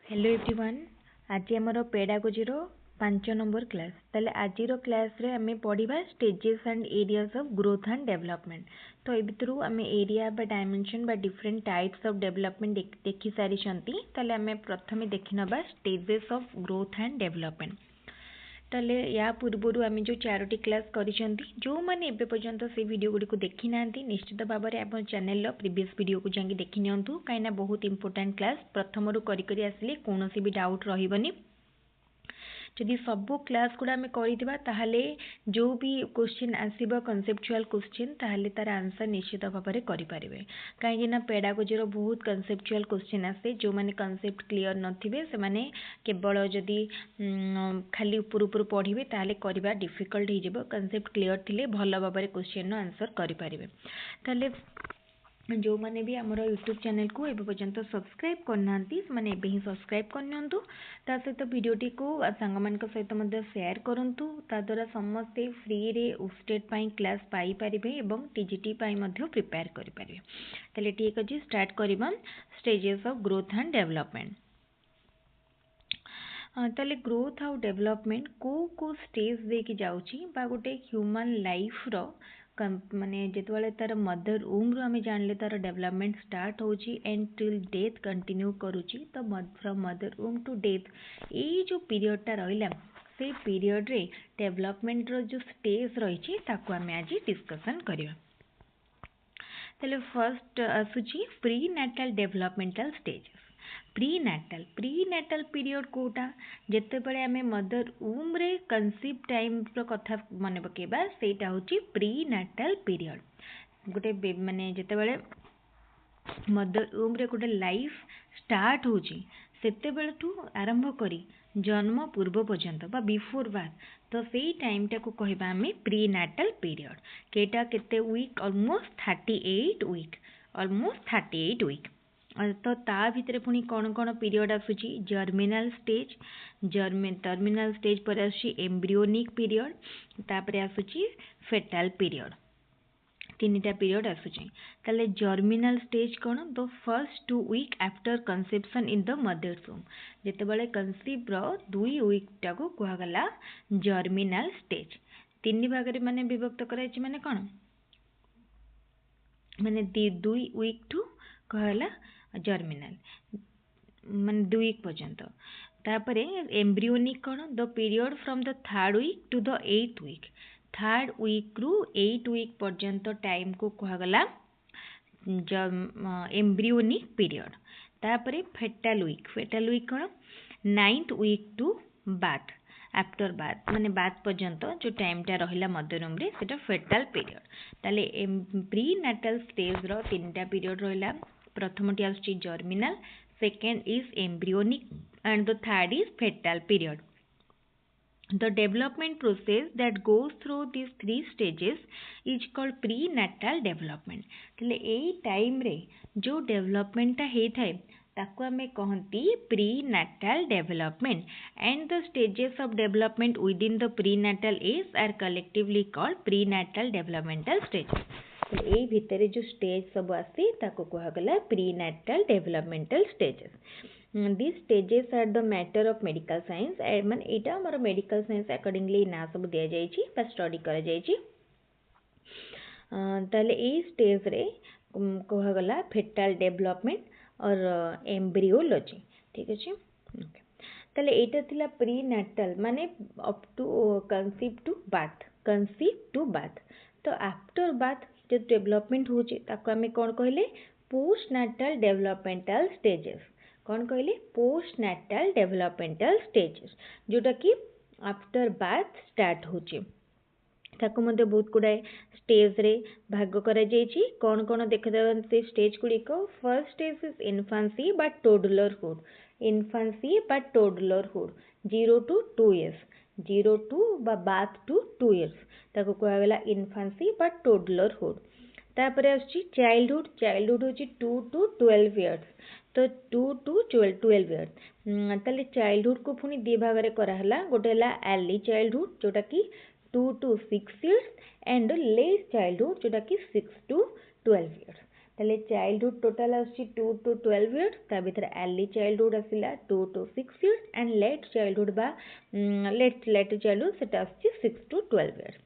Hello everyone. आज आमर pedagogy 5 number class. ताले आज क्लास रे आमे पढ़िबा stages and areas of growth and development. तो ए भितरु आमे एरिया बा डायमेंशन बा डिफरेंट टाइप्स ऑफ डेवलपमेंट देखि सारी छंती। ताले आमे प्रथमे देखि नबा stages of growth and development. ताले या पूर्वरु आमे जो 4टी क्लास करिसेंती जो माने एबे पर्यंत से वीडियो गुडी को देखि नांती निश्चित भाव में आप चैनल रो प्रीवियस वीडियो को जांगी देखि नियंतु काइना बहुत इंपोर्टेंट क्लास प्रथम रु करी करी आसिले कोनोसी भी डाउट रहिबनी। जदि सबू क्लास गुड़ा आम कर जो भी क्वेश्चन आसब कनसेप्चुअल क्वेश्चन ताहले तार आंसर निश्चित भाव में करें कहीं पेडागोजी बहुत कनसेप्चुअल क्वेश्चन आसे जो मैंने कनसेप्ट क्लीयर नथिबे से माने केवल जदि खाली ऊपर ऊपर पढ़े ताहले करवा डिफिकल्ट हो कनसेप्ट क्लीयर थिले भल भाव में क्वेश्चन आंसर करें। जो मैंने भी आमर यूट्यूब चैनल को एबे पर्यंत सब्सक्राइब करना से एबे ही सब्सक्राइब करनियंतु। ता सहित वीडियोटी को सांग मान सहित मध्य शेयर करंतु ताद्वारा समस्ते फ्री रे उस्टेट पाई क्लास पाई परिबे एवं टीजीटी पाई मध्य प्रिपेयर करि परिबे। ताले ठीक अछि स्टार्ट करिबा stages of growth and development. ताले ग्रोथ आउ डेवलपमेंट को स्टेज दे कि जाउची बा गोटे ह्यूमन लाइफ रो माने जेतवाले तार मदर वूम रो आमे जानले तार डेवलपमेंट स्टार्ट होची एंड टिल डेथ कंटिन्यू करूची। तो from mother वूम to death a जो पीरियड टा रहिला से पीरियड रे डेवलपमेंट रो जो स्टेज रहिची ताको आमे आज डिस्कशन करिवा। ताले फर्स्ट आसुची prenatal developmental stages. Prenatal period कोटा जिते बड़े आमे मदर वूम रे कंसीव टाइम रो कथा मन पकेबा सेटा होची प्री नाटाल पीरियड। गोटे माने जिते बड़े मदर वूम रे गोटे लाइफ स्टार्ट होची सेते बेले ठू आरंभ करी जन्म पूर्व पर्यंत बा बिफोर बार्थ तो सेई टाइम टा को कहबा आमे प्री नाटाल पीरियड। केटा केते week almost 38 week almost 38 week. तो ता भितर पुणी कौन कौन पीरियड आसुची जर्मिनल स्टेज टर्मिनल स्टेज पर आसुची एम्ब्रियोनिक पीरियड तापरे आसुची फेटाल पीरियड। तीनटा पीरियड आसुची। ताले जर्मिनल स्टेज कौन the first 2 week after conception in the mother's womb. जेते बेले कंसीव रो 2 वीक टाको कुहा गला जर्मिनल स्टेज। तीन भाग रे माने विभक्त कराइछि माने कौन माने 2 वीक टू कहला जर्मिनल मान 2 वीक पर्यंत। तापरे एम्ब्रियोनिक कौन the period from the 3rd week to the 8th week. 3rd week रु 8 वीक पर्यंत टाइम को कहगला एम्ब्रियोनिक पीरियड। तापरे फेटाल वीक कौन 9th week to birth after birth माने बाथ पर्यंत जो टाइम टा रहिला मदर वूम रे सेटा फेटाल पीरियड। ताले प्री नाटाल स्टेज रो तीनटा पीरियड रहिला। प्रथमटी आसुची germinal second is embryonic and the third is fetal period. The development process that goes through these 3 stages is called prenatal development। तले एई टाइम रे जो डेवलपमेंट ता हे थाए ताको आमे कहंती prenatal development and the stages of development within the prenatal age are collectively called prenatal developmental stages। ए भितरे जो stage सब आसी ताको कहा गला prenatal developmental stages. This stages are the matter of medical science मान एटा हमर मेडिकल साइंस अकॉर्डिंगली ना सब दिया जाइछि बा स्टडी करा जाइछि। ताले ए स्टेज रे कहा गला फेटाल डेवलपमेंट और एम्ब्रियोलॉजी। ठीक अछि ओके। ताले एटा थिला प्रीनाटाल माने up to conceive to birth. तो आफ्टर बाथ जो डेवलपमेंट होचे ताको आमे कोन कहले पोस्ट नाटाल डेवलपमेंटल स्टेजेस। कौन कहले पोस्ट नाटाल डेवलपमेंटल स्टेजेस जोटा कि आफ्टर बाथ स्टार्ट होचे। ताको मध्य बहुत गुड़ाए स्टेज रे भाग करा जाइछि। कौन कौन देखा से स्टेज गुड़िक फर्स्ट स्टेज इज इन्फांसी बा टोडलरहुड। इन्फांसी बा टोडलरहुड 0 to 2 years 0 to बा बाथ टू 2 years ताको कहा गला इन्फांसी बा टोडलरहुड। तापरे आछि चाइल्डहुड होछि 2 to 12 years तो 2 to 12 years। ताले चाइल्डहुड को पुनी दि भाग रे करा हला गोटे हला अर्ली चाइल्डहुड जोटा कि 2 to 6 years and late childhood जोटा कि 6 to 12 years। ताले चाइल्डहुड टोटल आसी 2 to 12 इयर्स ता भीतर अर्ली चाइल्डहुड आसिला 2 to 6 years and late childhood बा लेट चाइल्डहुड सेटा आसी 6 to 12 इयर्स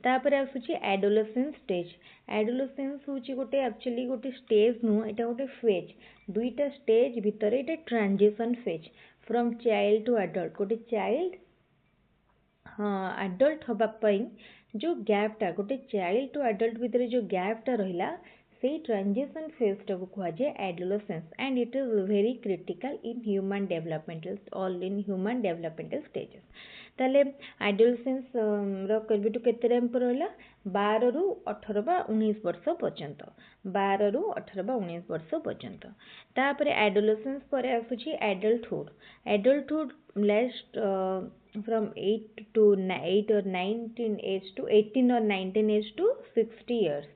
तापर आसुची एडोलेसेंस स्टेज एडोलेसेंस होची गोटे एक्चुअली गोटे स्टेज नु एटा गोटे फेज दुईटा स्टेज भीतर एटा transition phase from child to adult गोटे चाइल्ड एडल्ट हबा पई जो गैपटा गोटे चाइल्ड टू एडल्ट भितर जो गैपटा रहिला से ट्रांजिशन फेज टाको कहा जाए adolescence and it is very critical in human developmental all in human developmental stages ताले एडोलेसेंस रो केबेटू केते टाइम पर रहिला 12 रु 18 बा 19 वर्ष पर्यंत 12 रु 18 बा 19 वर्ष पर्यंत तापरे एडोलेसेंस पर आसुची adulthood last from 8 to 8 or 19 age to 18 or 19 age to 60 years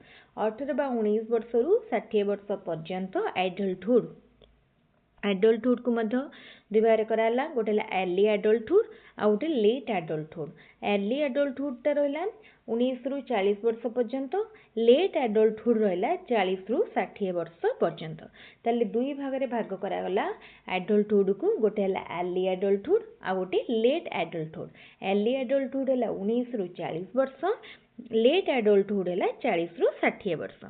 18 बा 19 वर्ष रु 60 वर्ष पर्यंत एडल्टहुड को मध्य दुबार कराला गोटे अर्ली एडल्टहुड आ गोटे लेट एडल्टहुड अर्ली एडल्टहुड टा रहिला 19 रु 40 वर्ष पर्यंत लेट एडल्टहुड रहिला 40 रु 60 वर्ष पर्यंत ताले दुई भाग रे भाग करा गला एडल्टहुड को गोटे हला अर्ली एडल्टहुड आ गोटे लेट एडल्टहुड अर्ली एडल्टहुड हला 19 रु 40 वर्ष लेट एडल्टहुड हला 40 रु 60 वर्ष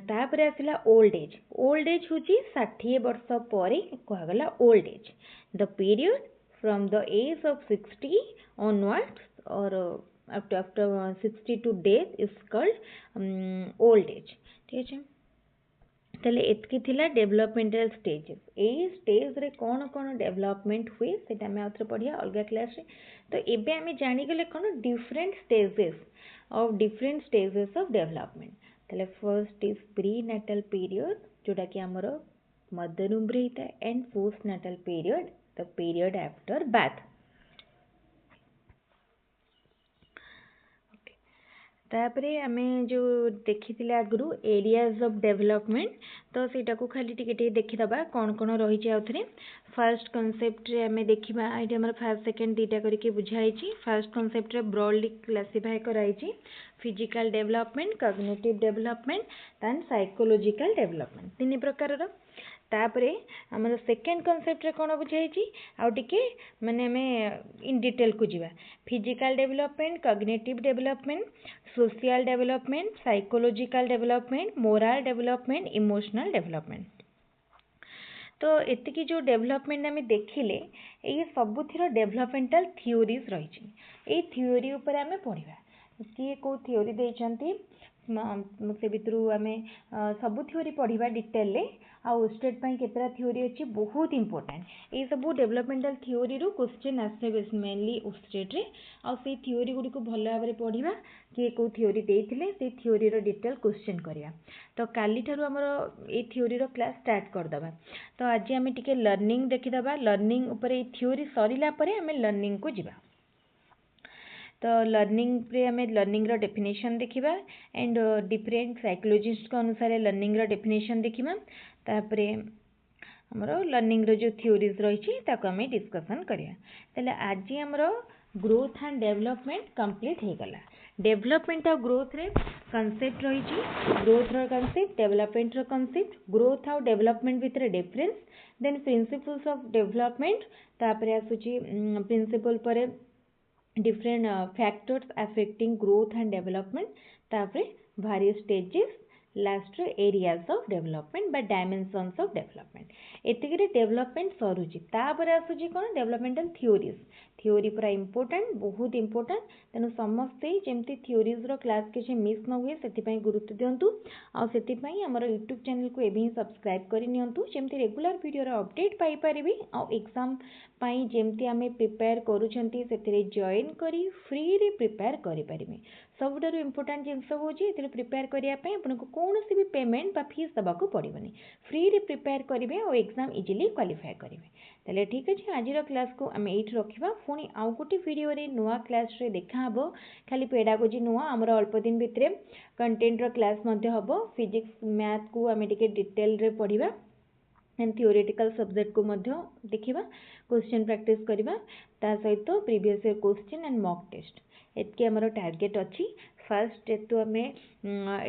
तापर आसला ओल्ड एज हूँ 60 वर्ष पर कहगला old age the period from the age of 60 onwards or after 62 days is called old age ठीक है ताले एतकी थिला डेवलपमेंटल स्टेजेस ए स्टेज रे कौन कौन डेवलपमेंट हुए सेटा में आउथरे पढ़िया अलगा क्लास रे तो एबे आमे जानि गले कौन डिफरेंट स्टेजेस ऑफ डेवलपमेंट ताले first is pre natal period जोटा कि हमर मदर उम्र हिता and post natal period the period after birth तापरे आमे जो देखी आगु एरियाज ऑफ डेवलपमेंट तो सीटा को खाली टिके देखीदबा कौन कौन रही आउथरे फर्स्ट कॉन्सेप्ट रे आमे देखिबा एठी हमर फर्स्ट सेकंड दीटा करके बुझाइछि फर्स्ट कॉन्सेप्ट रे ब्रॉडली क्लासिफाई कराइछि physical development cognitive development and psychological development तीन प्रकार रो तापरे हमर सेकंड कॉन्सेप्ट रे कोन बुझाइछि आ टिके माने हमें इन डिटेल को जीवा physical development cognitive development social development psychological development moral development emotional development तो एतिकी जो डेवलपमेंट आम देखिले ये सबुथिर डेवलपमेंटल थ्योरीज रही थ्योरी उपर आम पढ़ा किए कौ थ्योरी देइछंती से भितर आम सबू थ्योरी पढ़ा डिटेल आउ स्टेट पाई केतरा थ्योरी अच्छी बहुत इंपोर्टेंट ये सब डेवलपमेंटल थ्योरी रू क्वेश्चन आसे मेनली स्टेट रे आउ से थ्योरी गुडी को भल भाव में पढ़ा किए कौ थ्योरी देइथिले से थ्योरी रो डिटेल क्वेश्चन करिया तो काली ठारू हमर ए थ्योरी रो क्लास स्टार्ट कर दबा तो आज आम टिके लर्निंग देखिदबा लर्निंग ऊपर ए थ्योरी सरिला परे आम लर्निंग को जिबा तो लर्निंग रे हमें लर्निंग रो डेफिनेशन देखिबा एंड डिफरेंट साइकोलॉजिस्ट को अनुसार लर्निंग रो डेफिनेशन देखिबा तापरे हमरो लर्निंग रो जो थ्योरीज रही ताको हमें डिस्कशन करिया तले आज हमरो ग्रोथ एंड डेवलपमेंट कंप्लीट हो गला डेवलपमेंट और ग्रोथ रे कांसेप्ट रही ग्रोथ रो कांसेप्ट डेवलपमेंट रो कांसेप्ट ग्रोथ और डेवलपमेंट भितर difference then principles of development तापरे आसुची प्रिंसिपल पर different factors affecting growth and development तापरे various stages last areas of development by dimensions of development एतिके डेवलपमेंट सरुची तापरे आसुची कोन डेवलपमेंटल थ्योरीज थ्योरी पूरा इंपोर्टेंट बहुत इंपोर्टेंट तेनु समस्ते जेमती थ्योरीज रो क्लास के मिस न हुए सेति पई गुरुत्व दियंतु आ सेति पई हमर YouTube चैनल को एबे सब्सक्राइब करि नियंतु जेमती रेगुलर वीडियो रो अपडेट पाई परिबी आ एग्जाम पई जेमती आमे प्रिपेयर करूछंती सेतिरे जॉइन करी फ्री रे प्रिपेयर करि परिबे सबुठारु इंपोर्टेंट जिनस होची एतिरे प्रिपेयर करिया पई आपनको कोनोसी भी पेमेंट बा फीस दबाको पड़िबनी फ्री रे प्रिपेयर करिवे और एग्जाम इजीली क्वालिफाई करिवे ताले ठीक अछि आज रो क्लास को हम एठ रखिबा पुनी आउ गोटे वीडियो रे नुवा क्लास रे देखा हबो खाली पेडागोजी नुवा हमर अल्प दिन भितरे कंटेंट रो क्लास मध्ये हबो फिजिक्स मैथ को हम टिके डिटेल रे पढिबा एंड थियोरेटिकल सब्जेक्ट को मध्य देखिबा क्वेश्चन प्रैक्टिस करिबा ता सहित previous year question and mock test एतके हमर टारगेट अछि फास्ट जेतु आम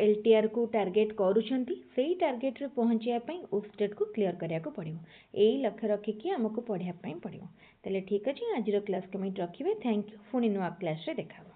LTR को टार्गेट करूछंती सेही टार्गेट रे पहुँचिया पई उस स्टेट को क्लियर करिया को पड़िबो। एही लक्ष्य रखिकी हमको पढ़िया पई पड़िबो। ताले ठीक अछि, आजिर क्लास को मिट रखिबे। Thank you. पुणी नुआ क्लास रे देखा।